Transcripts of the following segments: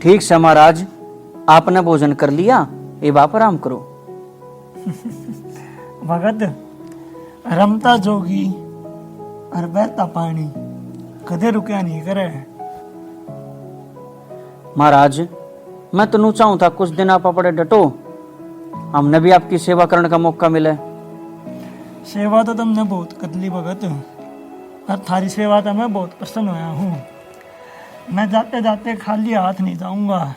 ठीक से महाराज, आपने भोजन कर लिया, अब आप आराम करो। भगत रमता जोगी और बहता पानी कदे रुकया नहीं करे। महाराज, मैं तो नू चाहूं था कुछ दिन आप पड़े डटो, हमने भी आपकी सेवा करने का मौका मिले। सेवा तो तुमने बहुत कर ली भगत, और थारी सेवा तो मैं बहुत प्रसन्न होया हूँ। मैं जाते जाते खाली हाथ नहीं जाऊंगा,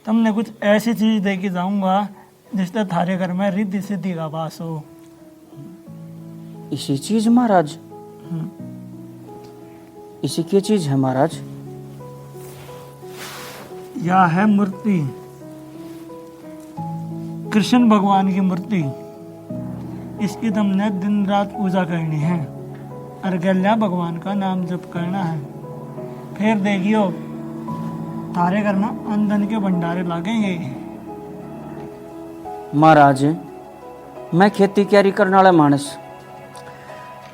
तुमने कुछ ऐसी चीज दे के जाऊंगा जिससे थारे घर में रिद्धि सिद्धि का वास हो। इसी चीज महाराज? इसी की चीज है महाराज? यह है मूर्ति, कृष्ण भगवान की मूर्ति। इसकी तुमने दिन रात पूजा करनी है और गल्या भगवान का नाम जप करना है। फिर देखियो थारे घर में अंधन के भंडारे लागेंगे। महाराज, मैं खेती क्यारी करने वाला मानस,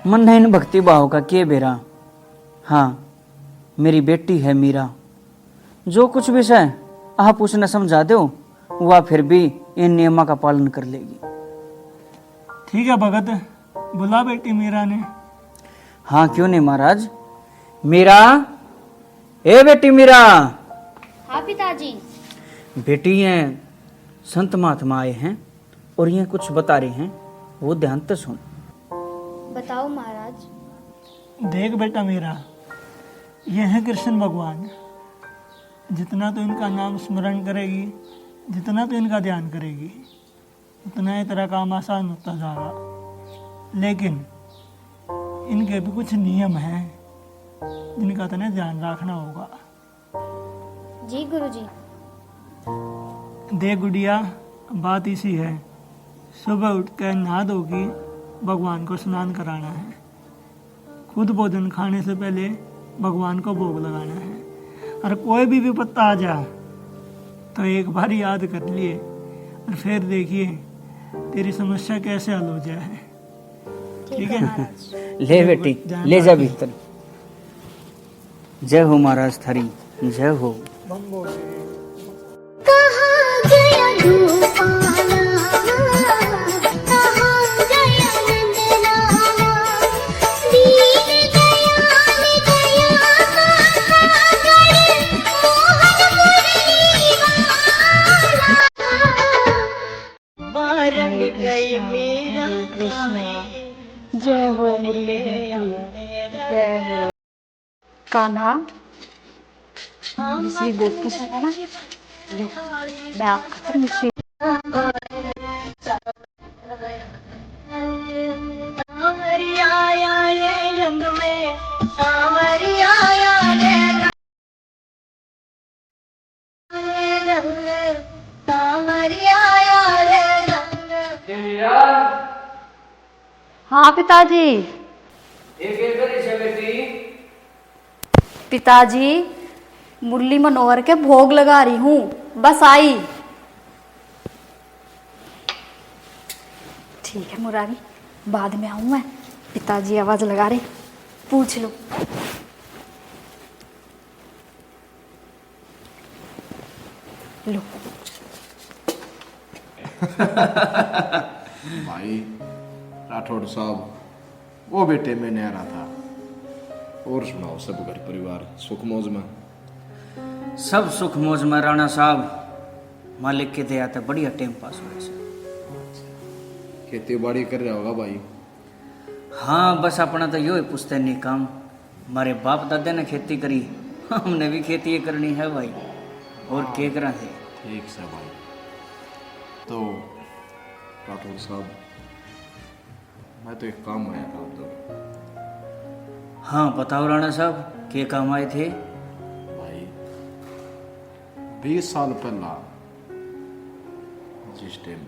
मन है इन भक्ति भाव का के बेरा। हाँ, मेरी बेटी है मीरा, जो कुछ विषय आप उसने समझा दो, वह फिर भी इन नियमों का पालन कर लेगी। ठीक है भगत, बुला बेटी मीरा ने। हाँ, क्यों नहीं महाराज। मीरा, ए बेटी मीरा। हाँ पिताजी। बेटी, ये संत महात्मा आए हैं और ये कुछ बता रहे हैं, वो ध्यान से सुन। बताओ महाराज। देख बेटा मीरा, ये है कृष्ण भगवान। जितना तो इनका नाम स्मरण करेगी, जितना तो इनका ध्यान करेगी, उतना ही तेरा काम आसान होता जाएगा। लेकिन इनके भी कुछ नियम हैं जिनका तुम्हें ध्यान रखना होगा। जी गुरुजी। देख गुड़िया, बात इसी है, सुबह उठ कर नहा धोगी भगवान को स्नान कराना है। खुद भोजन खाने से पहले भगवान को भोग लगाना है। और कोई भी विपत्ता आ जाए तो एक बार याद कर लिए, और फिर देखिए तेरी समस्या कैसे हल हो जाए। ठीक है? ले बेटी, ले जा भीतर। जय हो महाराज थारी, जय हो। कहाँ गया धूपाना, कहाँ गया नंदलाला, दीन दयाल दया का सागर, मोहन मुरली वाला। बारंग गई मेरा कृष्ण, जय हो मुरली, जय हो कान्हा। इसी गोपी से है ना, मैं आपका मिश्री। आया रे रंग में, सांवरिया आया रे रंग, सांवरिया आया रे रंग। हाँ पिताजी। पिताजी, मुरली मनोहर के भोग लगा रही हूँ, बस आई। ठीक है मुरारी, बाद में आऊँ मैं। पिताजी आवाज लगा रहे, पूछ लो। लो। भाई राठौड़ साहब, वो बेटे में नया रहा था। और सुनाओ, सब घर परिवार सुख मौज में? सब सुख मौज में राणा साहब, मालिक के दया तक बढ़िया टाइम पास हो रहा है। खेती बाड़ी कर रहा होगा भाई? हाँ, बस अपना तो यो ही पूछते नहीं काम। हमारे बाप दादा ने खेती करी, हमने भी खेती करनी है भाई, और क्या करा है। ठीक से भाई। तो राठौड़ साहब, मैं तो एक काम आया था तो। हाँ बताओ राणा साहब, क्या काम आए थे? भाई 20 साल पहला जिस टाइम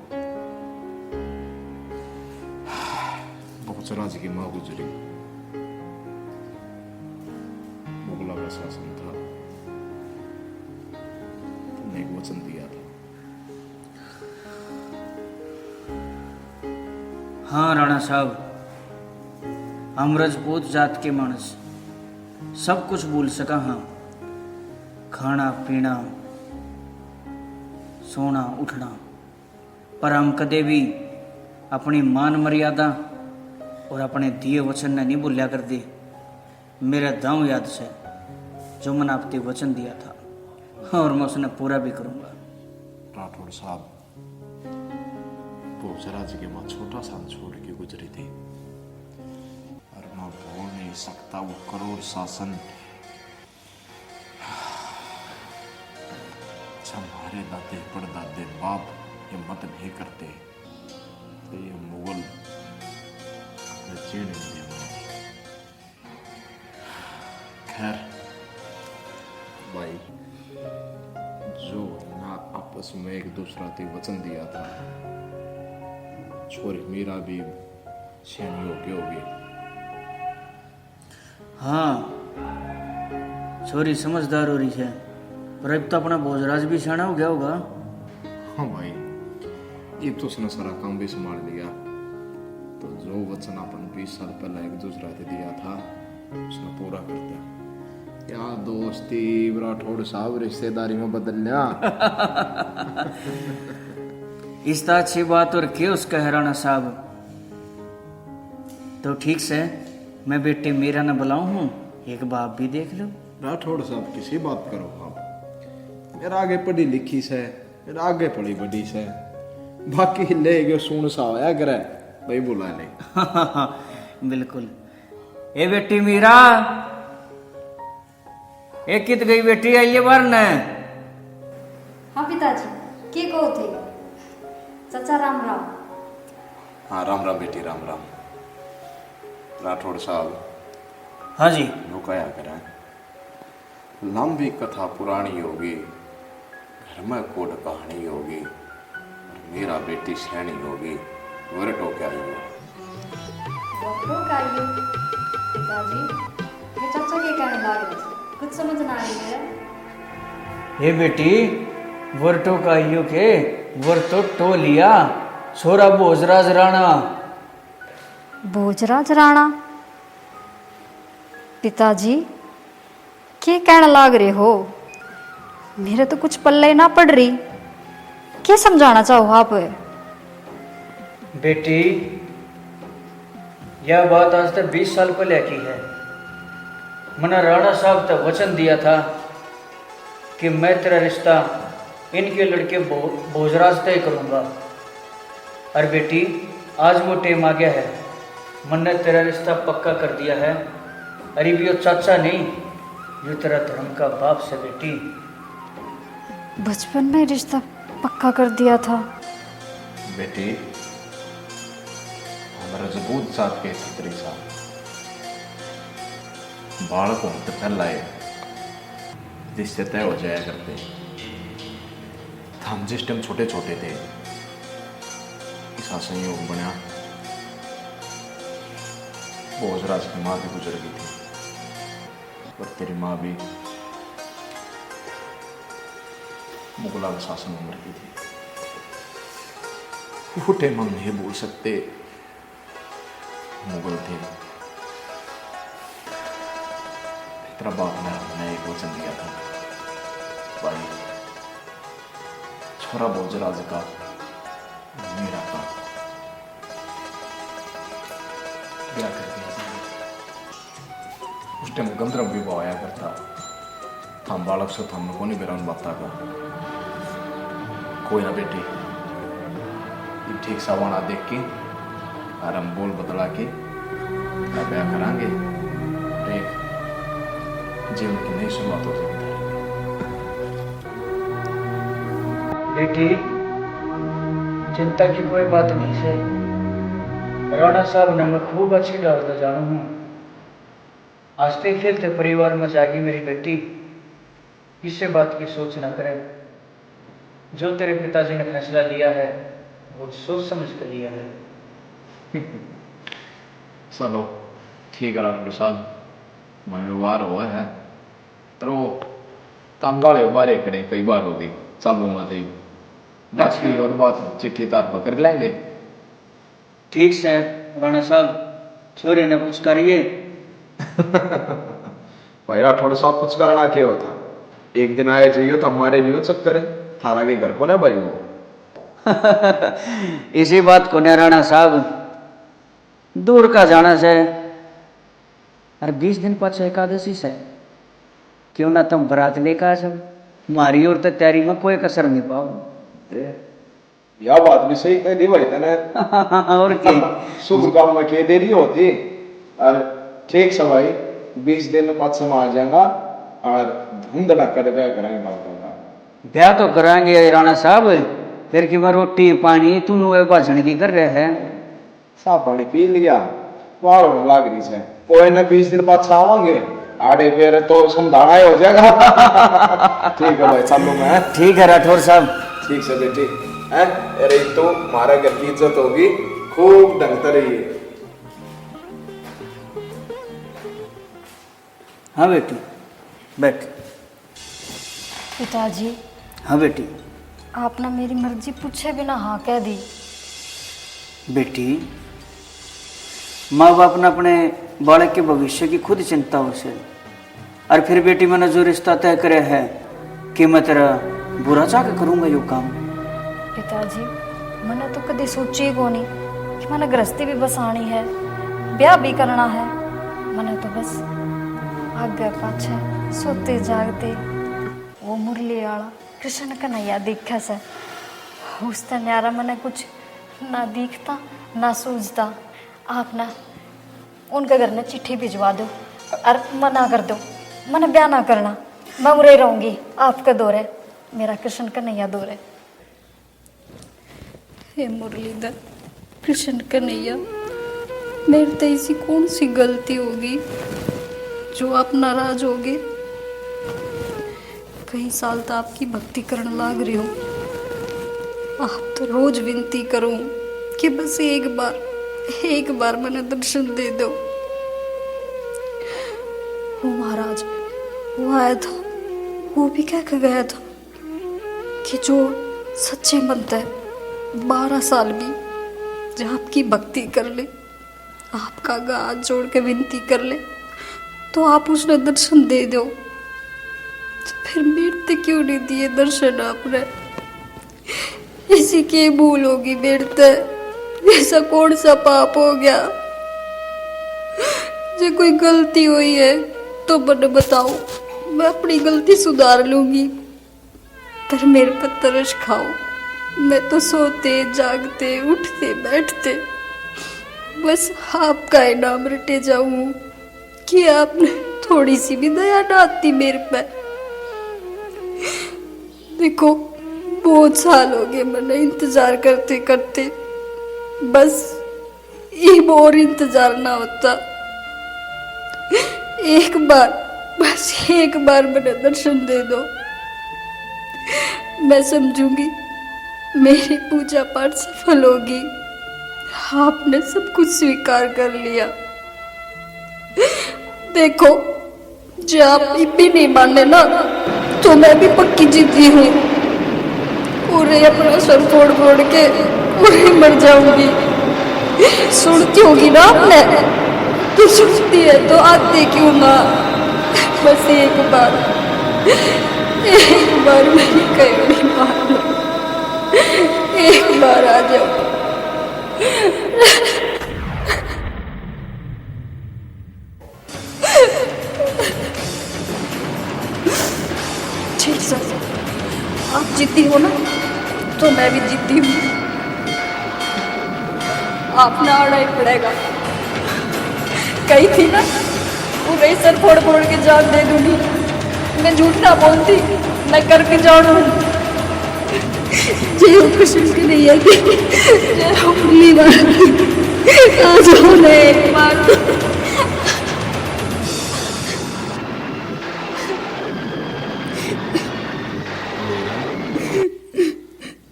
बहुचरा जी की माँ गुजरी, मुगलों का शासन था, तुमने एक वचन दिया था। हाँ राणा साहब, हम राजपूत जात के मानस सब कुछ भूल सका। हाँ, खाना पीना सोना उठना, पर हम कदे भी अपनी मान मर्यादा और अपने दिए वचन ने नहीं भूलिया कर दे। मेरा दांव याद से जो मैंने आपके वचन दिया था और मैं उसने पूरा भी करूंगा। राठौड़ साहब, वो जरा जी के माँ छोटा सा छोड़ के गुजरी थी और मैं बोल नहीं सकता वो करोड़ शासन हमारे दादे परदादे बाप हिम्मत नहीं करते तो ये मुगल चीड़ नहीं दिया। खैर भाई, जो ना आपस में एक दूसरा ते वचन दिया था, छोरी मीरा भी सियानी होगी। हाँ, छोरी समझदार हो रही है, पर अब तो अपना भोजराज भी सियाना हो गया होगा। हाँ भाई, ये तो उसने सारा काम भी संभाल लिया। तो जो वचन अपन 20 साल पहले एक दूसरा से दिया था उसने पूरा कर दिया। क्या दोस्ती राठौड़ साहब रिश्तेदारी में बदल लिया। इस तरह अच्छी बात और क्यों उसका हैराना साहब। तो ठीक से मैं बेटे मीरा न बुलाऊं हूँ, एक बाप भी देख लो। राठौड़ साहब किसी बात करो आप, मेरा आगे पढ़ी लिखी से, मेरा आगे पढ़ी बड़ी से, बाकी ले गए सुन सा होया करे भाई बुला ले। बिल्कुल। ए बेटी मीरा, एक कित गई बेटी आइए बार न। हाँ पिताजी, के कहो थे? चाचा राम राम। हाँ राम राम बेटी, राम राम। राठौड़ साहब, हाँ जी। रुकाया करें, लंबी कथा पुरानी होगी, घर में कोड कहानी होगी, और मेरा बेटी सैनी होगी, वरटो क्या ही हो। पिताजी, ये चाचा के कहने लग रहे थे, कुछ समझ ना आई मेरा। ए बेटी, वरटो का आइयो के वरतो टो लिया, छोरा भोजराज राणा। भोजराज राणा? पिताजी, क्या कहने लग रहे हो? मेरे तो कुछ पल्ले ना पड़ रही, क्या समझाना चाहो आप? बेटी, यह बात आज तक 20 साल पहले की है। मैंने राणा साहब तक वचन दिया था कि मैं तेरा रिश्ता इनके लड़के भोजराज तय करूंगा। और बेटी, आज वो टाइम आ गया है, मैंने तेरा रिश्ता पक्का कर दिया है। अरे भी वो चाचा नहीं, ये तेरा धर्म का बाप से बेटी। बचपन में रिश्ता पक्का कर दिया था? बेटी, हमारा जबूत साथ के छतरी साहब बालकों से पहला है जिससे तय हो जाया करते। हम जिस टाइम छोटे छोटे थे, ऐसा संयोग बना, भोजराज की माँ भी गुजर गई थी और तेरी माँ भी मुगलों के शासन में मर गई थी। वो टाइम हम नहीं भूल सकते, मुगल थे। तेरा बाप ने हमें एक वचन दिया था, भाई छोरा भोजराज का मेरा का ब्याह कर दिया। उस टाइम गंधर्व विवाह आया करता, हम बालक से हमने को नहीं बेरान बाता का। कोई ना बेटी, ये ठीक सवाना देख के और हम बोल बदला के ब्याह करांगे, एक जीवन की नई शुरुआत हो सकती है। बेटी, चिंता की कोई बात नहीं है। राणा साहब ने मैं खूब अच्छी डालता जानू हूँ। हंसते खेलते परिवार में जागी मेरी बेटी, किसी बात की सोच न करे। जो तेरे पिताजी ने फैसला लिया है वो सोच समझ कर लिया है। चलो ठीक है राठौड़ साहब, मैं व्यवहार हुआ है तो तंगाले बारे करें कई बार होगी, चालू मत दस की और बात चिट्ठी तार पर कर लेंगे। ठीक से राणा साहब, छोरे ने कुछ करिए। भाई राठौड़ साहब कुछ करना क्या होता, एक दिन आए चाहिए तो हमारे भी हो चक्कर है। थारा के घर को ना भाई वो। इसी बात को न राणा साहब दूर का जाना से। अरे 20 दिन पाछे एकादशी से क्यों ना तुम बरात लेकर आ जाओ। मारी और तो तैयारी में कोई कसर नहीं पाओ। यह बात भी सही कह दी भाई तने। और क्या शुभ काम में के देरी होती। और ठीक से भाई 20 दिन पाछे में आ जाएगा और धूम धड़ाका ब्याह करेंगे बाबा का। ब्याह तो कराएंगे राणा साहब, फिर कि मैं रोटी पानी तुम भाषण की कर रहे हैं। साफ पानी पी लिया वार होने लाग रही है। कोई न 20 दिन बाद आवांगे आड़े फिर तो समझाना ही हो जाएगा। ठीक है भाई चलो मैं। ठीक है राठौर साहब। ठीक से बेटी है। अरे तो हमारा घर की इज्जत होगी खूब ढंग से रहिए। हाँ बेटी बैठ। पिताजी हाँ बेटी। आपने मेरी मर्जी पूछे बिना हाँ कह दी। बेटी माँ बाप ने अपने बालक के भविष्य की खुद चिंता हो से। और फिर बेटी मैंने जो रिश्ता तय करे है कि मैं तेरा बुरा चाह के करूंगा यो काम। पिताजी मैंने तो कभी सोची ही कोनी कि मैंने गृहस्थी भी बसानी है, ब्याह भी करना है। मैंने तो बस आगे पाछे सोते जागते वो मुरली वाला कृष्ण कन्हैया दिखा से उसका न्यारा मैंने कुछ ना दिखता ना सूझता। आप ना उनके घर में चिट्ठी भिजवा दो और मना कर दो, मैंने ब्याह ना करना, मैं उरे रहूंगी आपके दौरे, मेरा कृष्ण कन्हैया दौरे। हे मुरलीधर कृष्ण कन्हैया, मेरे तो ऐसी कौन सी गलती होगी जो आप नाराज होगे। कई साल तो आपकी भक्ति करने लाग रही हूँ, आप तो रोज विनती करूं कि बस एक बार मैंने दर्शन दे दो। वो महाराज वो आया था, वो भी कह के गया था कि जो सच्चे बनता है 12 साल भी जब आपकी भक्ति कर ले, आपका हाथ जोड़ के विनती कर ले तो आप उसने दर्शन दे दो। फिर मेरे क्यों नहीं दिए दर्शन आपने? इसी की भूल होगी मेरे ते, ऐसा कौन सा पाप हो गया? जो कोई गलती हुई है तो मुझे बताओ, मैं अपनी गलती सुधार लूंगी। पर मेरे पर तरस खाओ, मैं तो सोते जागते उठते बैठते बस आपका इनाम रटे जाऊं कि आपने थोड़ी सी भी दया ना आती मेरे पे। देखो बहुत साल हो गए मैंने इंतजार करते करते, बस एक और इंतजार ना होता। बस एक बार मैंने दर्शन दे दो, मैं समझूंगी मेरी पूजा पाठ सफल होगी। आपने सब कुछ स्वीकार कर लिया। देखो जो आप भी नहीं माने ना तो मैं भी पक्की जिद्दी हूँ, पूरे अपना सर फोड़ फोड़ के पूरे मर जाऊंगी। सुनती होगी ना आपने, तो सुनती है तो आते क्यों ना? बस एक बार मेरी कहीं मान लो, एक बार आ जाओ। ठीक सर, आप जिद्दी हो ना तो मैं भी जिद्दी हूँ। आप ना आना ही पड़ेगा। कही थी ना पूरे सर फोड़ फोड़ के जान दे दूंगी, मैं झूठ ना बोलती, मैं करके जानू। जय हो कृष्ण कन्हैया की, जय हो मुरली वाला की। आज होने एक बार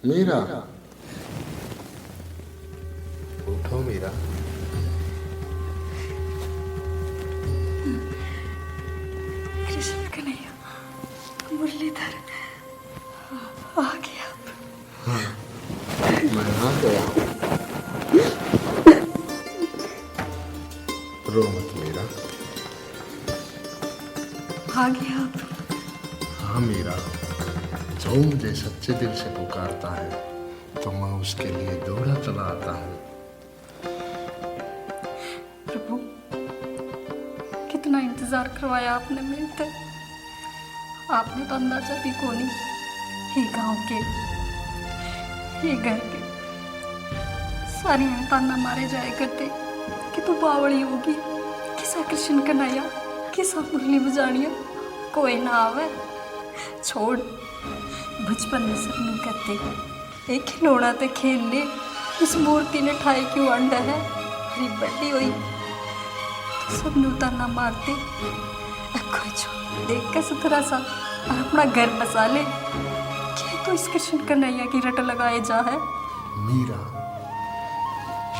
मीरा, उठो मीरा। कृष्ण कन्हैया, मुरलीधर आ गया। मैं आ गया। रो मत मीरा। आ गया आप। हाँ मीरा, जो मुझे सच्चे दिल से पुकारता है तो मैं उसके लिए दौड़ा चला आता हूँ। प्रभु, कितना इंतजार करवाया आपने मेरे तक। आपने तो अंदाजा भी को नहीं, ये गांव के, ये घर के सारी ताना मारे जाए करते कि तू बावड़ी होगी, किसा कृष्ण कन्हैया, किसा मुरली बजानिया, कोई ना आवे। छोड़, बचपन में सब नहीं कहते एक खिलौना ते खेल ले, इस मूर्ति ने ठाई क्यों अंडा है, अरे बड़ी हुई तो सब ने ताना मारते। कोई छोड़, देख के सुथरा सा और अपना घर बसा ले, क्या तो इस कृष्ण कन्हैया की रट लगाए जा है। मीरा,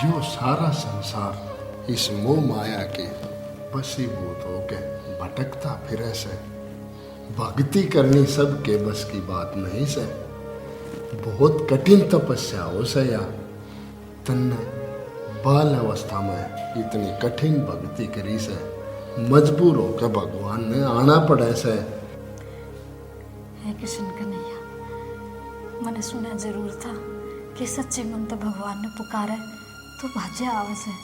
यो सारा संसार इस मोह माया के बसीभूत होके भटकता फिरे से। भक्ति करनी सबके बस की बात नहीं से। बहुत कठिन तपस्या हो से या तन्ने बाल अवस्था में इतनी कठिन भक्ति करी से मजबूर होकर भगवान ने आना पड़े से। हे कृष्ण कन्हैया, मैंने सुना जरूर था कि सच्चे मन तो भगवान ने पुकारा तो भाज्य आवाज है।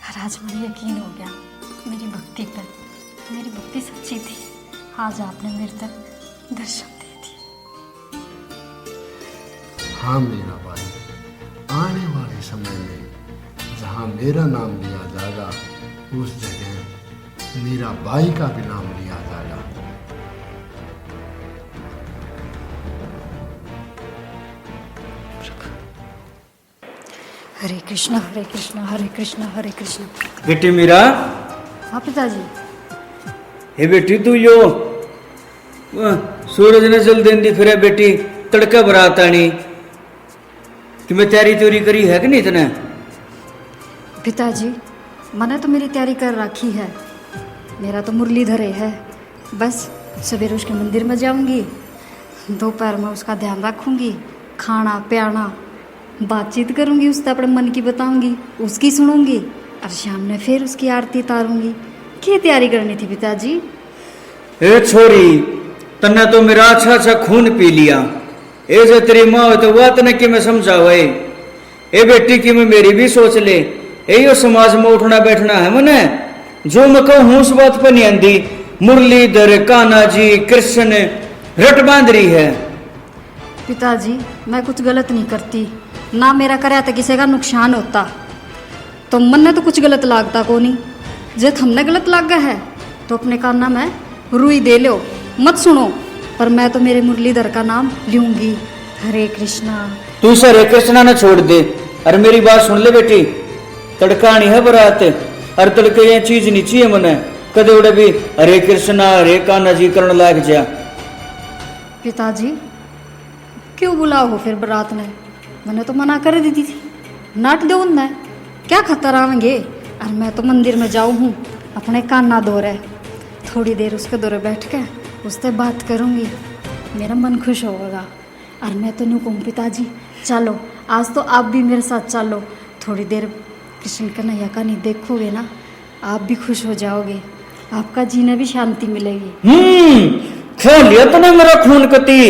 और आज मुझे यकीन हो गया मेरी भक्ति पर, मेरी भक्ति सच्ची थी। आज आपने मेरे तक दर्शन दे दिए। हाँ मीरा भाई, आने वाले समय में जहाँ मेरा नाम लिया जाएगा उस जगह मीरा बाई का भी नाम लिया जाएगा। हरे कृष्णा हरे कृष्णा हरे कृष्णा हरे कृष्णा। बेटी मीरा, हाँ पिताजी। हे बेटी तू यो सूरज ने जल देंदी फिर बेटी तड़का बरात आनी कि मैं तैयारी चोरी करी है कि नहीं इतने? पिताजी, मैंने तो मेरी तैयारी कर रखी है। मेरा तो मुरलीधर है, बस सवेरे उसके मंदिर में जाऊंगी, दोपहर में उसका ध्यान रखूंगी, खाना पियाना बातचीत करूंगी, उससे अपने मन की बताऊंगी, उसकी सुनूंगी और शाम में फिर उसकी आरती उतारूंगी। क्या तैयारी करनी थी पिताजी? ए छोरी, तन्ने तो मेरा अच्छा अच्छा खून पी लिया। ए जो तेरी माँ हो तो वह तने कि मैं समझावे। ए बेटी की मैं मेरी भी सोच ले। यो समाज में उठना बैठना है मने, जो मैं कहूँ उस बात पर नहीं आंदी। मुरलीधर, कान्हा जी, कृष्ण रट बांध रही है। पिताजी, मैं कुछ गलत नहीं करती, ना मेरा करे तो किसी का नुकसान होता। तो मन ने तो कुछ गलत लागता को नहीं। जब हमने गलत लाग गया है तो अपने कान्हा में रुई दे लो, मत सुनो, पर मैं तो मेरे मुरलीधर का नाम लूंगी। हरे कृष्णा। तू से हरे कृष्णा न छोड़ दे। अरे मेरी बात सुन ले बेटी, तड़कानी है बरात और तड़के ये चीज नहीं चाहिए मने कदे उड़े भी हरे कृष्णा हरे कान्हा जी करण लाग जा। पिताजी, क्यों बुलाओ हो फिर बारात में? मैंने तो मना कर दी थी, नाट दो उनने क्या खतर आवेंगे। और मैं तो मंदिर में जाऊँ हूँ अपने कान्हा दौरे, थोड़ी देर उसके दौरे बैठ के उससे बात करूँगी, मेरा मन खुश होगा। और मैं तो यूँ कहूँ पिताजी, चलो आज तो आप भी मेरे साथ चलो, थोड़ी देर कृष्ण कन्हैया का नहीं देखोगे ना, आप भी खुश हो जाओगे, आपका जीने भी शांति मिलेगी। खो लिया तूने मेरा खून कती।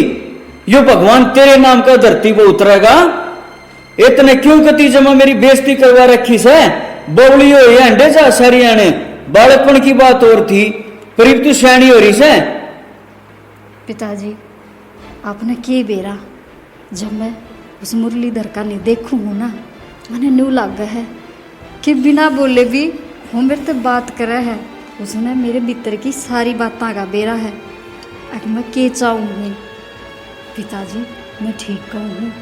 यो भगवान तेरे नाम का धरती पर उतरेगा, इतने क्यों कती जमा मेरी बेइज्जती करवा रखी से। बोली हो या अंडे जा सारी आने, बालकपन की बात और थी, पर तू सयानी हो रही से। पिताजी, आपने के बेरा जब मैं उस मुरलीधर का नहीं देखूँ ना, मैंने न्यू लग गया है कि बिना बोले भी वो मेरे से बात करे है। उसने मेरे भीतर की सारी बातें का बेरा है। अगर मैं के चाहूँगी पिताजी, मैं ठीक कहूँ,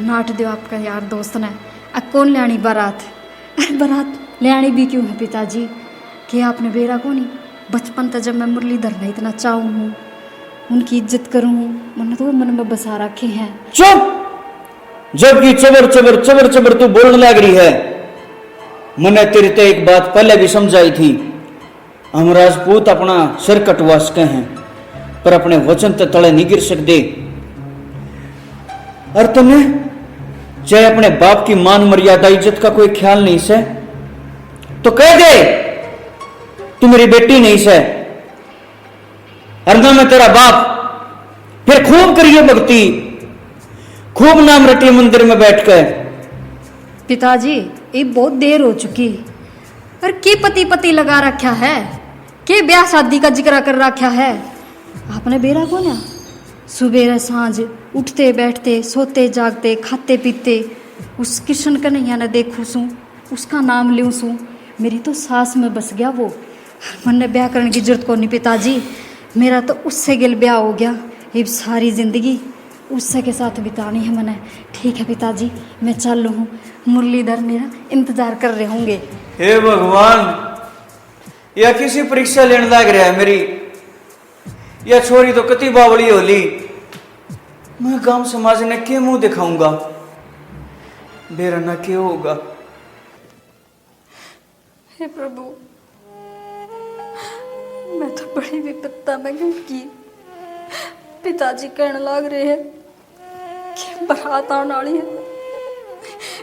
नाट दो आपका यार दोस्त ने। कौन लियानी बारात? अरे बारात लियानी भी क्यों है पिताजी, कि आपने बेरा को नहीं, बचपन तक जब मैं मुरलीधर ने इतना चाहूँ हूँ, उनकी इज्जत करूँ, मैंने तो वो मन में बसा रखे हैं। चुप! जबकि चबर चबर चबर चबर तू बोलने लग रही है। मैंने तेरे ते एक बात पहले भी समझाई थी, हम राजपूत अपना सिर कटवा सके हैं पर अपने वचन ते तले नहीं गिर सकते। और तुम्हें चाहे अपने बाप की मान मर्यादा इज्जत का कोई ख्याल नहीं से तो कह दे तू मेरी बेटी नहीं से, और ना मैं तेरा बाप। फिर खूब करिए भक्ति, खूब नाम रटिए मंदिर में बैठकर। पिताजी ये बहुत देर हो चुकी, और के पति पति लगा रखा है, के ब्याह शादी का जिक्र कर रखा है। आपने बेरा को ना सुबह सांझ उठते बैठते सोते जागते खाते पीते उस कृष्ण कन्हैया ने देखू सू, उसका नाम लूँ सू, मेरी तो सांस में बस गया वो। मैंने ब्याह करने की जरूरत को नहीं पिताजी, मेरा तो उससे गिल ब्याह हो गया। ये सारी जिंदगी उससे के साथ बितानी है मैंने। ठीक है पिताजी, मैं चल हूँ, मुरलीधर मेरा इंतजार कर रहे होंगे। हे भगवान, यह किसी परीक्षा लेने लग रहा है मेरी। यह छोरी तो कति बावड़ी होली, मैं गांव समाज ने के मुंह दिखाऊंगा, मेरा न के होगा। हे प्रभु, मैं तो बड़ी विपत्ता में घुटकी। पिताजी कहने लग रहे हैं कि बारात आने वाली है,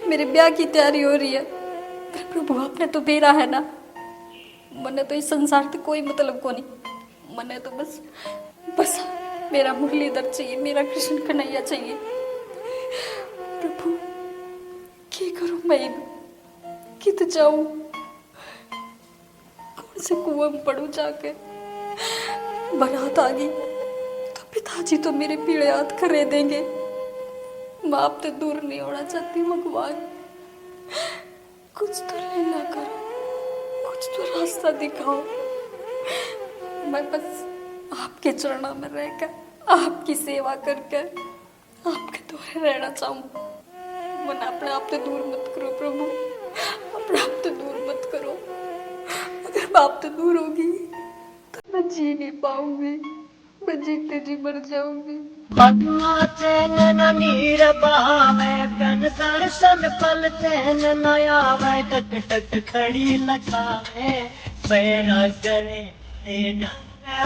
मेरे ब्याह की तैयारी हो रही है। पर प्रभु आपने तो बेरा है ना, मने तो इस संसार से कोई मतलब को नहीं, मने तो बस मेरा मुरलीधर चाहिए, मेरा कृष्ण कन्हैया चाहिए। प्रभु क्या करूं मैं, कित जाऊं, कौन से कुआं में पड़ूं जाके। बारात आ गई तो पिताजी तो मेरे पीड़े हाथ करे देंगे। मैं आपसे दूर नहीं होना चाहती भगवान, कुछ तो लीला करो, कुछ तो रास्ता दिखाओ। मैं बस आपके चरणों में रहकर आपकी सेवा करके आपके द्वारे रहना चाहूँ। मन अपने आप से दूर मत करो प्रभु, अपने आप से दूर मत करो। अगर मैं आपसे दूर होगी तो मैं जी नहीं पाऊंगी, मैं जीते जी मर जाऊंगी। पद्मा चैन न नीर बहावे, कन दर्शन पल चैन न आवे, टक टक खड़ी लगावे, पैरा करे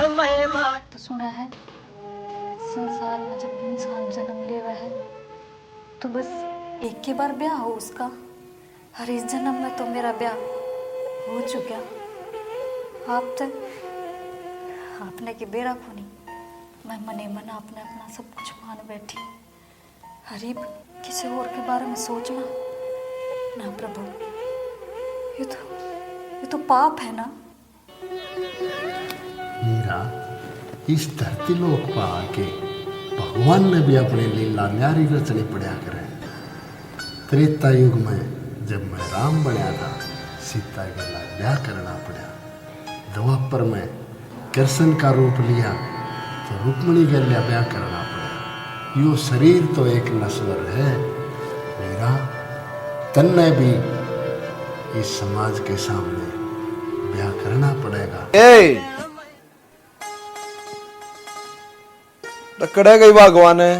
मैं मात। तो सुना है संसार में जब इंसान जन्म लेवा है तो बस एक के बार ब्याह हो उसका, और इस जन्म में तो मेरा ब्याह हो चुका। आप तक आपने की बेरा को नहीं, मैं मने मन आपने अपना सब कुछ मान बैठी। हरीब किसी और के बारे में सोचना ना प्रभु, ये तो पाप है ना। मीरा, इस धरती लोक पर आके भगवान ने भी अपने लीला न्यारी रचने पड़ा करे। त्रेता युग में जब मैं राम बनया था, सीता के लाग ब्याह करना पड़ा। द्वापर में कृष्ण का रूप लिया तो रुक्मणी के लिए ब्याह करना पड़ा। यो शरीर तो एक नश्वर है मीरा, तन्ने भी इस समाज के सामने ब्याह करना पड़ेगा। टकड़े गई भगवान है।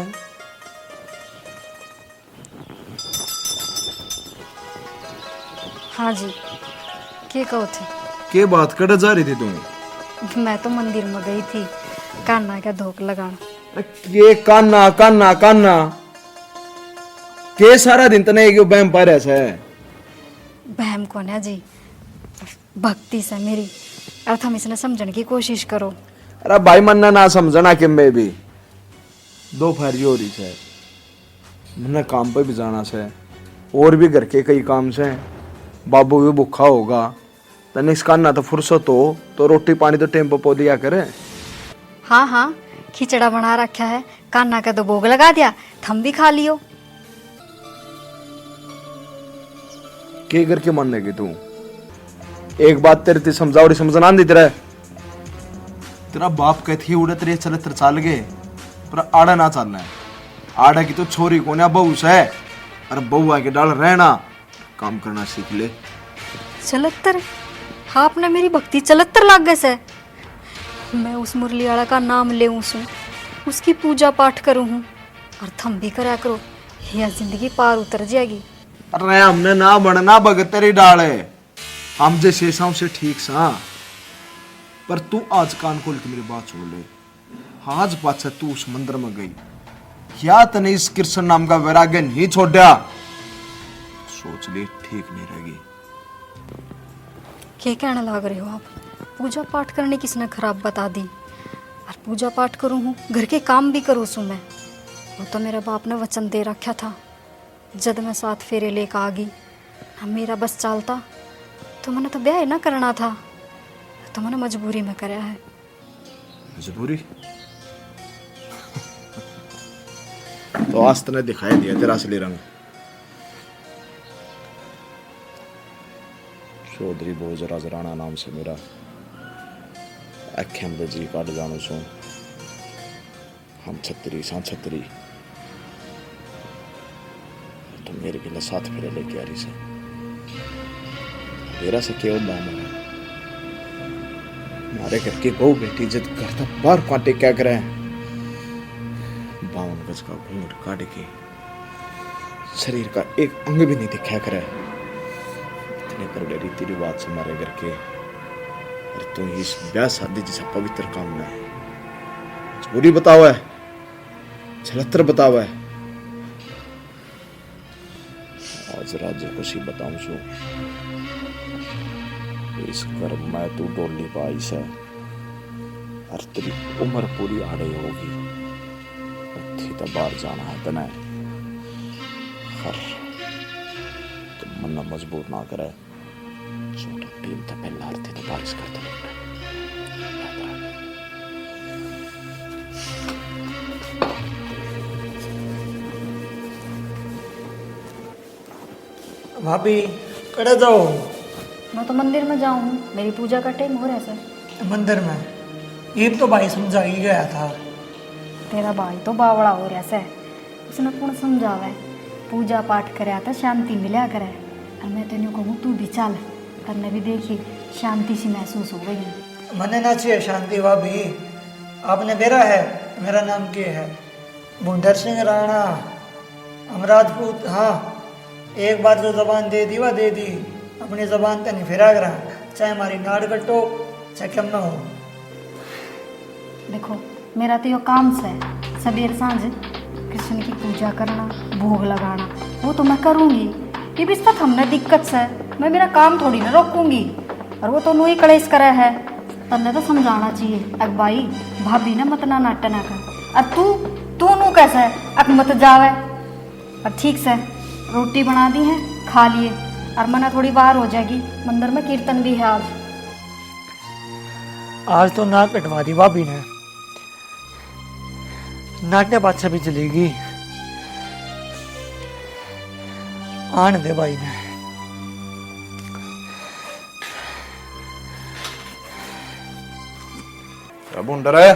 हाँ जी, के कहो थे? के बात कर जा रही थी तुम? मैं तो मंदिर में गई थी कान्हा का धोख लगाना। के कान्ना कान्ना कान्ना के सारा दिन तने एक बहम पा रहा है। बहम कौन है जी, भक्ति से मेरी अर्थ हम इसने समझने की कोशिश करो। अरे भाई मन्ना ना समझना कि मैं भी दो फैरी हो रही है, मैंने काम पे भी जाना से और भी घर के कई काम से। बाबू भी भूखा होगा, तने इसका ना तो फुर्सत हो तो रोटी पानी तो टेम्पो पो दिया करे। हाँ हाँ, खिचड़ा बना रखा है, कान्हा का तो भोग लगा दिया, थम भी खा लियो। के करके मानने की तू? एक बात तेरे ते समझाओ समझना दी तेरा बाप कहती उड़े तेरे चरित्र चाल गए, पर आड़ा ना चलना है। आड़ा की तो छोरी को ना बहू से, अरे बहू आके डाल रहना, काम करना सीख ले। चलत्तर, आपने मेरी भक्ति चलत्तर लाग गए से। मैं उस मुरली वाला का नाम ले उसकी पूजा पाठ करूँ और थम भी करा करो, यह जिंदगी पार उतर जाएगी। अरे हमने ना बढ़ना भगत तेरी डाले, हम जैसे से ठीक सा। पर तू आज कान खोल के मेरी बात सुन ले। आज पाछे तू उस मंदिर में गई, क्या तने इस कृष्ण नाम का वैराग्य नहीं छोड़ा? सोच ले, ठीक नहीं रहेगी। क्या कहने लग रहे हो आप? पूजा पाठ करने किसने खराब बता दी? और पूजा पाठ करूँ हूँ, घर के काम भी करूँ सू मैं। वो तो मेरा बाप ने वचन दे रखा था, जब मैं 7 फेरे लेकर आ गई, अब मेरा बस चालता तो मैंने तो ब्याह ही ना करना था, तो मैंने मजबूरी में कराया है। मजबूरी? तो आज तने दिखाई दिया तेरा असली रंग। चौधरी भोजराज राणा नाम से मेरा अखें में जी काट जानू सो। हम छतरी सा छतरी तो मेरे के लिए 7 फेरे लेके आ रही से। मेरा से केवल दाम है हमारे घर की बहू बेटी इज्जत करता बार कांटे क्या करे। 52 गज का घूंघट काट के शरीर का एक अंग भी नहीं दिखाया करे। इतने करोड़े रीति रिवाज से हमारे घर के, और तू इस ब्याह शादी जैसा पवित्र काम में मजबूरी बताओ है, छलत्र बताओ है। आज राज्य खुशी बताऊं सो इस घर में तू डोली पाई से, और तेरी उम्र पूरी आड़े होगी। थी तो बाहर जाना है तने, हर तो मन मजबूर ना करे। छोटा टीम तो पहले हारती तो बारिश करते लगता। भाभी कड़े जाओ? मैं तो मंदिर में जाऊँ, मेरी पूजा का टाइम हो रहा है सर। मंदिर में ये तो भाई समझा ही गया था। तेरा भाई तो बावड़ा हो रहा है, उसने कौन समझावे। पूजा पाठ कराया था शांति मिला करे, और मैं तेन कहूँ तू भी चल, तन्ने भी देखी शांति सी महसूस हो गई। मने ना चाहिए शांति भाभी। आपने बेरा है, मेरा नाम क्या है? बुंडर सिंह राणा, हम राजपूत। हाँ, एक बार जो जबान दे दी वह दे दी, अपनी जबान पे नहीं फिरा करा, चाहे हमारी नाड़ कटो चाहे कम ना हो। देखो मेरा तो यो काम से है, सबेर सांझ कृष्ण की पूजा करना, भोग लगाना, वो तो मैं करूँगी। ये भी सब हमने दिक्कत से मैं मेरा काम थोड़ी ना रोकूंगी, और वो तो नू ही कलेश करे है। तन्ने तो समझाना चाहिए, अब भाई भाभी ने मत ना नाटक ना कर। और तू नू कैसे है, अब मत जावे। और ठीक से रोटी बना दी है, खा लिए, और मना थोड़ी बाहर हो जाएगी। मंदिर में कीर्तन भी है आज तो नाक कटवा दी भाभी ने, नाट्य बादशाह भी चलेगी। आने दे भाई ने। बुंडर है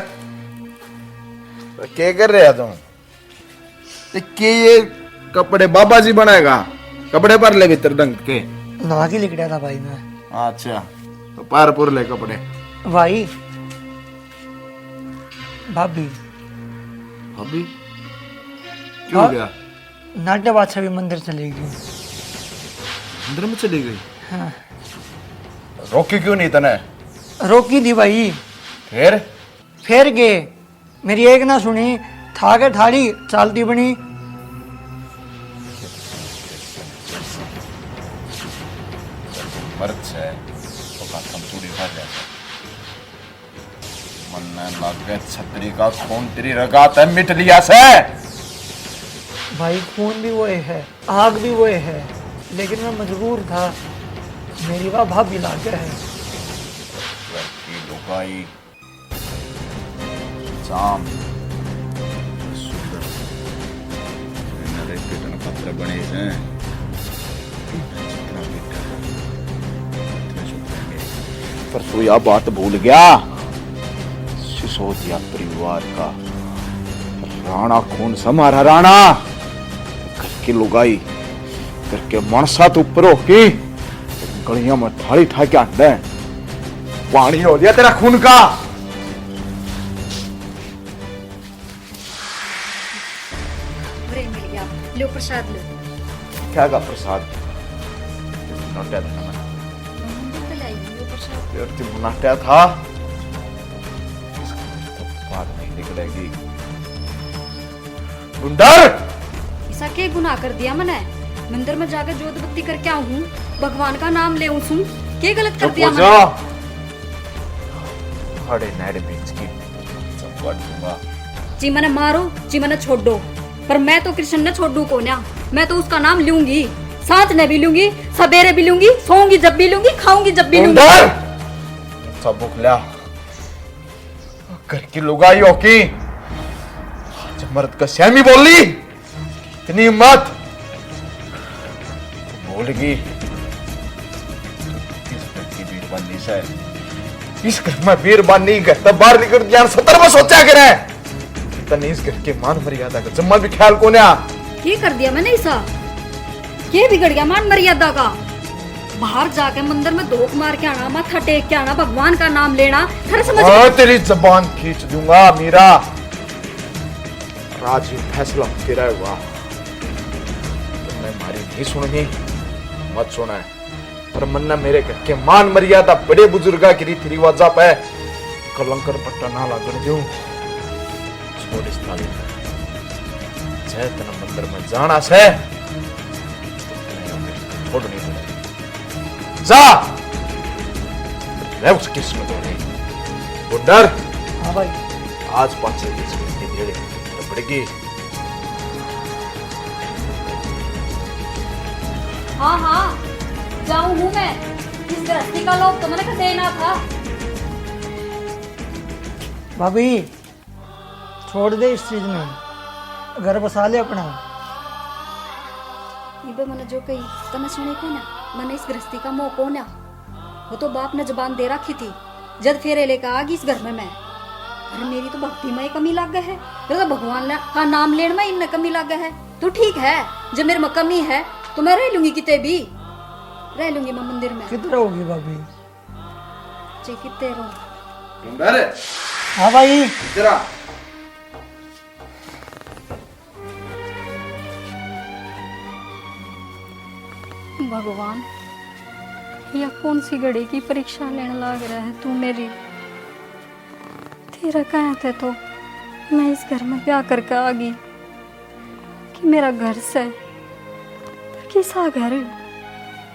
तो क्या कर रहे तुम? के ये कपड़े बाबा जी बनाएगा? कपड़े पर ले भीतर डंग के ना की लिख रहा था भाई मैं। अच्छा तो पार पुर ले कपड़े। भाई भाभी भाभी क्यों गया? नाट्य बादशाह भी मंदिर चलेगी। मंदिर में चली गई? हाँ। रोकी क्यों नहीं तने? रोकी थी भाई, फिर गए। मेरी एक ना सुनी, था के ठाड़ी चालती बनी। मर्द से तो खत्म चूड़ी भर जाता। मन में लगे छतरी का खून तेरी रगात है मिट लिया से। भाई खून भी वो है, आग भी वो है, लेकिन मैं मजबूर था। मेरी वाह भाभी लागे है। लड़की लुगाई जाम सुंदर मेरे पेटन पत्र बने हैं। जितना बेटा उतने सुंदर। पर तू यह बात भूल गया, सिसोदिया परिवार का राणा खून समारा। राणा घर की लुगाई करके मनसा तो ऊपर होके गलियां में थाली ठा के आंदा है। पानी हो गया तेरा खून का। मिल गया, लो प्रसाद लो। क्या का प्रसाद? नाट्या था ना, फिर तुम नाट्या था। बात नहीं निकलेगी। गुंडर ऐसा क्या गुनाह कर दिया मैंने? मंदिर में जाकर जोत बत्ती करके आऊं हूँ, भगवान का नाम ले हूँ, क्या गलत कर दिया मैंने? खड़े नैड बीच की काट दूंगा। जी मने मारो जी मने छोड़ दो, पर मैं तो कृष्ण ने छोड़ू को ना। मैं तो उसका नाम लूंगी, सांझ ने भी लूंगी, सवेरे भी लूंगी, सोऊंगी जब भी लूंगी, खाऊंगी जब भी लूंगी। सब बुखला घर की लुगाई होकी आज मर्द का श्यामी बोल ली, इतनी हिम्मत बोलेगी। इस घर की बीरबानी से, इस घर में बीरबानी घर तब बाहर निकल ज्ञान 70 में सोचा करे तने इस घर के मान मर्यादा का जम्मा भी ख्याल को ना। ये कर दिया मैंने ऐसा, ये बिगड़ गया मान मर्यादा का। बाहर जाके मंदिर में धोख मार के आना, माथा टेक के आना, भगवान का नाम लेना, थारा समझ तेरी जबान खींच दूंगा मीरा। राज फैसला तेरा हुआ, तुमने हमारी नहीं सुननी मत सुना है, पर मन्ना मेरे घर के मान मर्यादा बड़े बुजुर्गा की रीति रिवाजा पे कलंकर पट्टा ना लागन दूं। छोड़ इस थाली जय तना मंदिर में जाना से छोड़ नहीं पड़ेगी। जा मैं उसकी किस्मत हो नहीं बुड्ढर। हाँ भाई। आज 5 की किस्मत की देरी पड़ेगी। हाँ हाँ जाऊं हूँ मैं, इस गृहस्थी का लोग तो मैंने देना था। भाभी छोड़ दे इस चीज में, घर बसा ले अपना। इबे मैंने जो कही तने सुने को ना, मैंने इस गृहस्थी का मोह को ना। वो तो बाप ने जबान दे रखी थी जब फेरे लेकर आ गई इस घर में मैं। अरे मेरी तो भक्ति में कमी लग गई है, तो भगवान का नाम लेने में इनने कमी लग गई है। तो ठीक है, जब मेरे में कमी है तो मैं रह लूंगी, किते भी रह लूंगी मैं मंदिर में। किधर होगी भाभी? जी किते रहूं। हाँ भाई। जरा भगवान, यह कौन सी घड़ी की परीक्षा लेने लग रहा है तू मेरी। तेरा कहा थे तो मैं इस घर में ब्याह करके आ गई कि मेरा घर से, पर किसा घर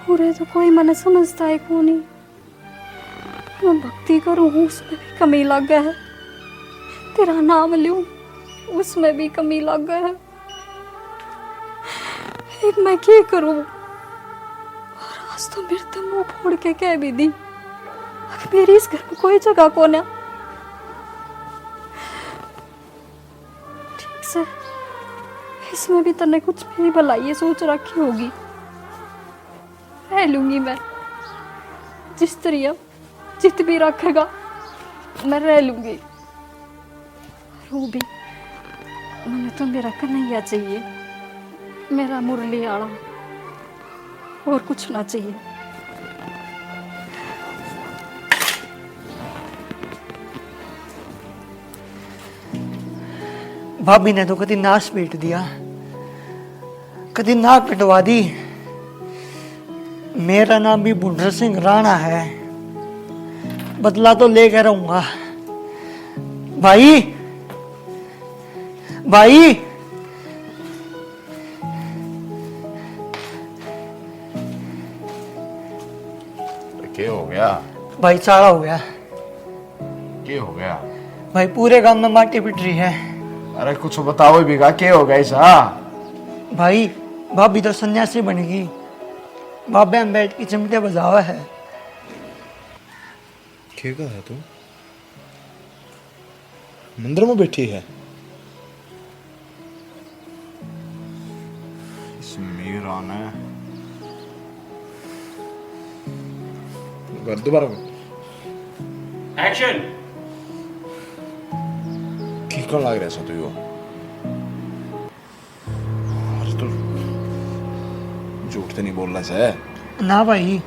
पूरे तो कोई मने समझता है कौन ही। मैं भक्ति करूँ उसमें भी कमी लग गया है, तेरा नाम लूं उसमें भी कमी लग गया है। एक मैं क्या करूं? आज तो मेरे तो मुंह फोड़ के कह भी दी, अब मेरी इस घर में कोई जगह कौन है। ठीक से इसमें भी तने कुछ मेरी भलाई सोच रखी होगी। रह लूंगी मैं, जिस तरह जित भी रखेगा मैं रह लूंगी। वो भी मुझे तो मेरा कन्हैया चाहिए, मेरा मुरली आला, और कुछ ना चाहिए। भाभी ने तो कभी नाश पीट दिया, कभी नाक पिटवा दी। मेरा नाम भी बुढ़र सिंह राणा है, बदला तो लेकर रहूंगा। भाई भाई क्या हो गया भाई? सारा हो गया। क्या हो गया भाई? पूरे गांव में माटी पिट रही है। अरे कुछ बताओ बिगा, क्या हो गया ऐसा? भाई भाभी तो सन्यासी बनेगी, बाबे में बैठ के चिमटे बजावा है। क्या है तू? मंदिर में बैठी है? इस मीरा ने दोबारा एक्शन। किकन लग रहा है तू यो? अरे तू झूठ तो नहीं बोलना से? ना भाई।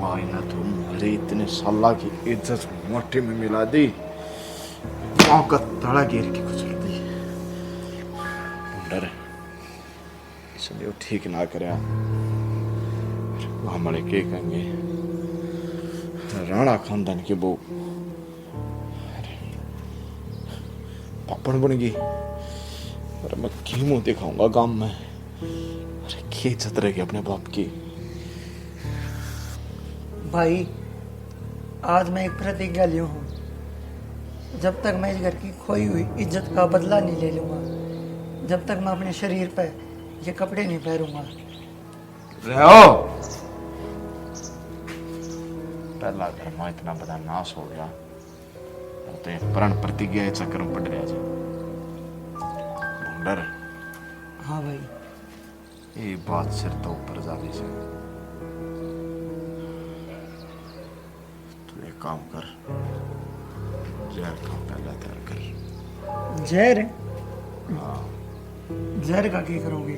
आई ना तुम्हारे इतने साल की इज्जत मट्टी में मिला दी, पाँव का तड़ा गिर के कुचल दी। डर इसलिए वो ठीक ना करे। हमारे के कहेंगे राणा खानदान की बहू पापड़ बन गई। अरे मैं क्यों मुंह दिखाऊंगा गांव में? अरे क्या इज्जत रहेगी अपने बाप की? भाई आज मैं एक प्रतिज्ञा लिया हूँ, जब तक मैं इस घर की खोई हुई इज्जत का बदला नहीं ले लूँगा, जब तक मैं अपने शरीर पर ये कपड़े नहीं पहनूंगा। रहो पहला घर में इतना बड़ा नाश हो गया और तो प्रण प्रतिज्ञा के चक्कर में पड़ रहा है। भुंडर हाँ भाई। ये बात सिर तो ऊपर जाने से तू एक काम कर, जहर का पहला तैयार कर। जहर? हाँ जहर का क्या करोगे?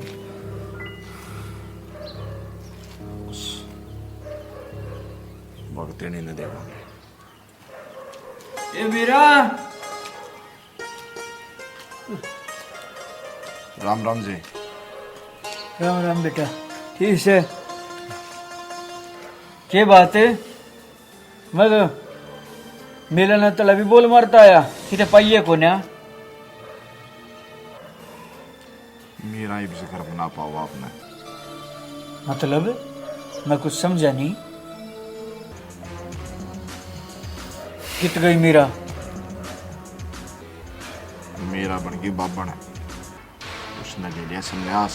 भगते नहीं देवांगे। ए मीरा, राम राम जी। राम राम बेटा, ठीक है? क्या बात है? मैं मेला न तला भी बोल मारता आया किते पाइए को ना मेरा ही जिक्र बना पाओ आपने। मतलब मैं कुछ समझा नहीं। कित गई मीरा? मेरा बन गई बाबन है, उसने ले लिया संन्यास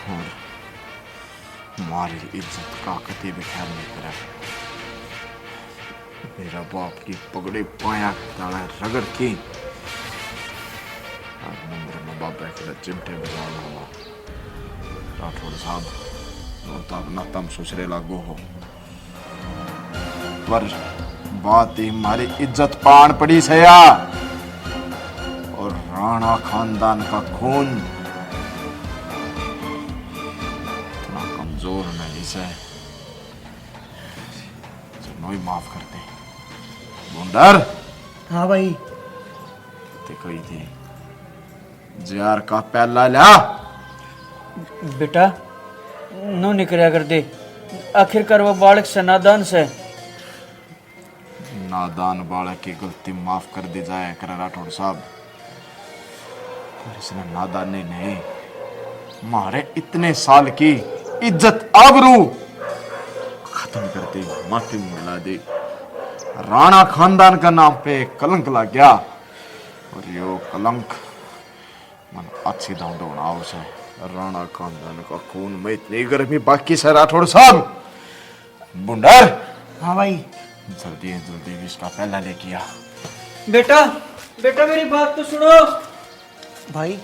और हमारी इज्जत का कति भी ख्याल नहीं करा। मेरा बाप की पगड़ी पाया ताला रगड़ की और मंदिर में बाबा के चिमटे बजाना हुआ। राठौड़ साहब नोता अपना तम सुसरे लागू हो, पर बात ही हमारी इज्जत पान पड़ी सया और राणा खानदान का खून इतना कमजोर नहीं से नोई माफ कर दे। मुंडर। हाँ भाई। ते कोई थी जार का पहला ला बेटा नो निकलिया कर दे, आखिरकार वो बालक से नादान से। नादान बालक की गलती माफ कर दी जाए कर राठौड़ साहब, पर इसने नादानी नहीं मारे इतने साल की इज्जत आबरू खत्म कर दी, माटी मिला दी। राणा खानदान का नाम पे कलंक लग गया और यो कलंक मन अच्छी दौड़ना उसे। राणा खानदान का खून में इतनी गर्मी बाकी से राठौड़ साहब। बुंडर। हाँ भाई। जल्दी जल्दी इसका पहला लेके आ। बेटा बेटा मेरी बात तो सुनो। भाई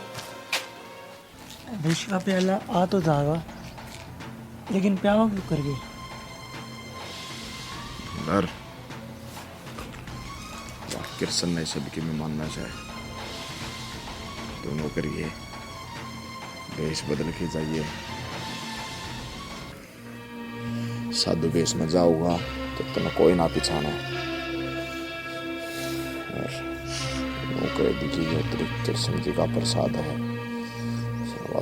विष का प्याला आ तो जाएगा, लेकिन प्यावा क्यों कर गए? बुंडर किरसन ने सबकी में मानना चाहे दोनों करिए, वेश बदल के जाइए। साधु वेश में जाऊंगा तो तुम्हें कोई ना पिछाना और नौकर दिखी अतिरिक्त कृष्ण जी का प्रसाद है,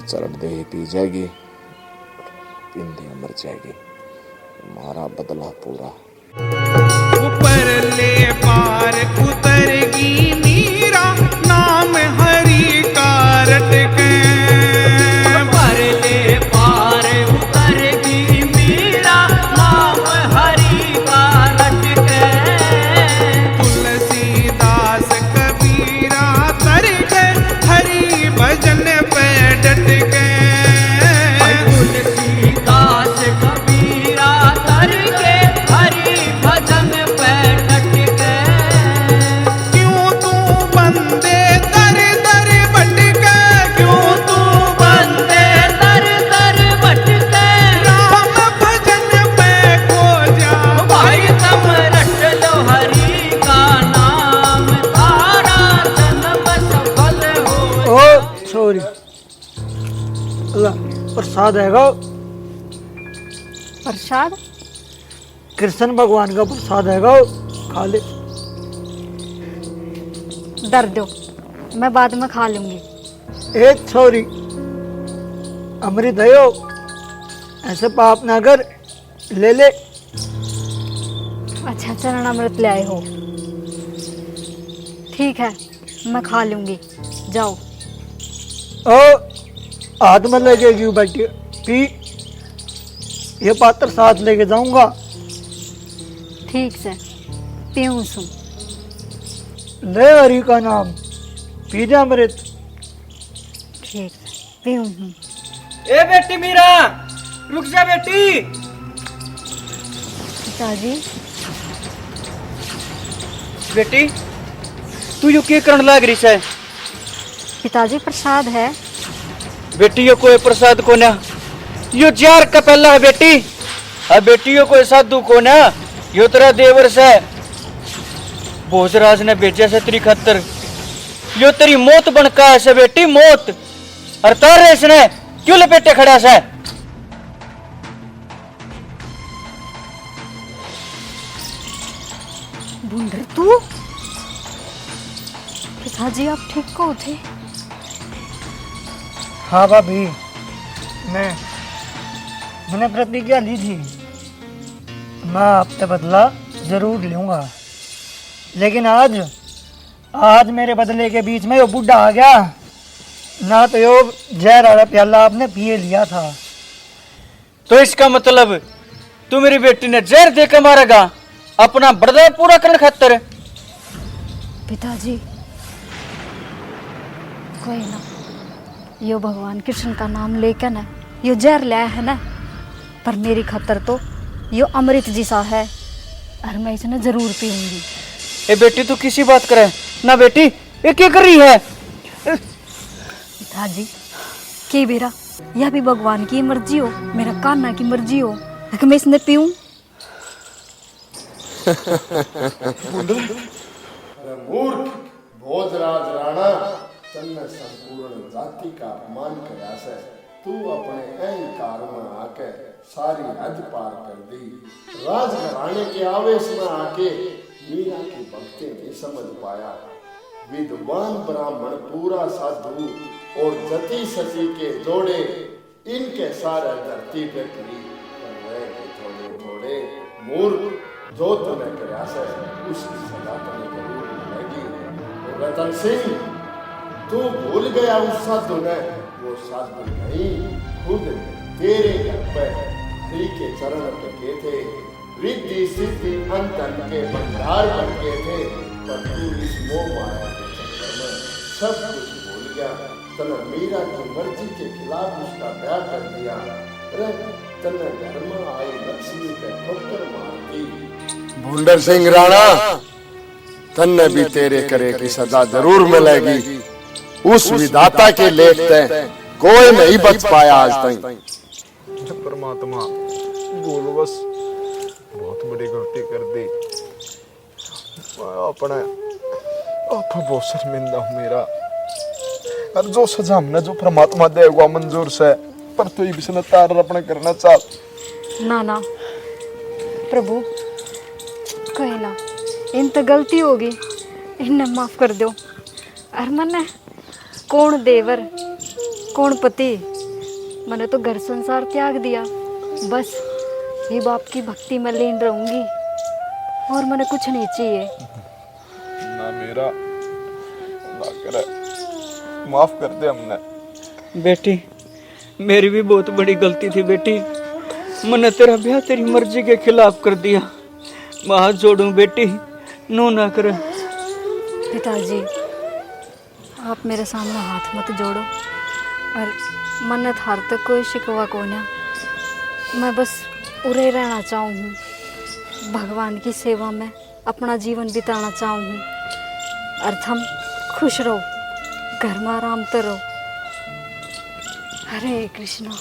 चरण दे पी जाएगी पिंदी मर जाएगी, हमारा बदला पूरा। ऊपर ले पार उतरगी मीरा, नाम हरि का रट के। ऊपर ले पार उतरगी मीरा, नाम हरि का रट के। तुलसीदास कबीरा तर के, हरि भजन पे डट के। तुलसीदास कबीरा तर के, हरि भजन पे डट के। क्यों तू बंदे दर दर भटके, क्यों तू बंदे दर दर भटके। राम भजन पे खो जा भाई, तुम रट लो हरि का नाम, तारा जन्म सफल हो। ओ सॉरी, अल्लाह प्रसाद हैगा। प्रसाद? कृष्ण भगवान का प्रसाद हैगा, खा ले। दर दो, मैं बाद में खा लूंगी। ए सॉरी, अमृत है यो, ऐसे पाप ना कर, ले ले। अच्छा चरण अमृत ले आए हो, ठीक है मैं खा लूंगी, जाओ। ओ हाथ में लगेगी बेटी, पी। ये पात्र साथ लेके जाऊंगा, ठीक से पीऊँ सु। ले हरि का नाम पी जा अमृत। ठीक पीऊँ हूँ। ए बेटी मीरा, रुक जा बेटी। पिताजी बेटी तू यो के करण लाग रही है? पिताजी प्रसाद है। बेटी यो कोई प्रसाद को ना, यो जार का पहला है बेटी। अब बेटी यो कोई साधु को ना, यो तेरा देवर से भोजराज ने भेजा से तेरी खातर। यो तेरी मौत बनका है से बेटी, मौत। और तारे इसने क्यों लपेटे खड़ा से? बूंदर तू? पिताजी आप ठीक को थे? हाँ भाभी, मैंने प्रतिज्ञा ली थी, मैं आपसे बदला जरूर लूंगा। लेकिन आज मेरे बदले के बीच में वो बुढ़ा आ गया ना, तो यो जहर वाला प्याला आपने पिए लिया था। तो इसका मतलब तू मेरी बेटी ने जहर देकर मारेगा अपना बदला पूरा करने खातर? पिताजी कोई ना, यो भगवान कृष्ण का नाम लेकर ना यो जहर लाया है ना, पर मेरी खातर तो यो अमृत जैसा है और मैं इसे जरूर पीऊंगी। ए बेटी तू किसी बात करे ना बेटी, ये क्या कर रही है? पिताजी की बेरा यह भी भगवान की मर्जी हो, मेरा कान्हा की मर्जी हो, लेकिन मैं इसने पीऊं। मूर्ख भोजराज राणा, तन्ने संपूर्ण जाति का अपमान करा से तू अपने अहंकार में आके सारी हद पार कर दी। राजघराने के आवेश में आके मीरा की भक्ति नहीं समझ पाया। विद्वान ब्राह्मण पूरा साधु और जति सती के जोड़े इनके सारे धरती पे करी, थोड़े थोड़े मूर्ख जो तुम्हें प्रयास है उसकी सजा तुम्हें जरूर मिलेगी। रतन सिंह तू भूल गया उस साधु ने, वो साधु नहीं खुद तेरे घर पे हरि के चरण टिके थे, रिद्धि सिद्धि अंतन के भंडार बन के थे, पर तू इस मोह माया के चक्कर में सब कुछ भूल गया। तने मीरा की मर्जी के खिलाफ उसका ब्याह कर दिया। अरे तने घर में आई लक्ष्मी पे ठोकर मार दी। भुंडर सिंह राणा, तन्ने भी तेरे करे की सजा जरूर मिलेगी। उस विधाता के लेख ते कोई नहीं बच पाया आज तक। परमात्मा बोल, बस बहुत बड़ी गलती कर दी। अपने आप बहुत शर्मिंदा हूँ मेरा। और जो सजा हमने जो परमात्मा देगा मंजूर से, पर तू ही बिस्न तार अपने करना चाह। ना ना प्रभु, कोई ना, इन तो गलती होगी, इन्हें माफ कर दो। और मैंने कौन देवर कौन पति, मैंने तो घर संसार त्याग दिया, बस ये बाप की भक्ति में लीन रहूंगी और मैंने कुछ नहीं चाहिए। ना मेरा ना करे, माफ कर दे हमने। बेटी मेरी भी बहुत बड़ी गलती थी बेटी, मैंने तेरा ब्याह तेरी मर्जी के खिलाफ कर दिया। मैं हाथ जोड़ूं बेटी, नो ना कर। पिताजी आप मेरे सामने हाथ मत जोड़ो, और मन्नत हार तक कोई शिकवा को ना, मैं बस उरे रहना चाहूँ हूँ, भगवान की सेवा में अपना जीवन बिताना चाहूँ हूँ, और तुम खुश रहो, घर में आराम तो रहो। हरे कृष्णा।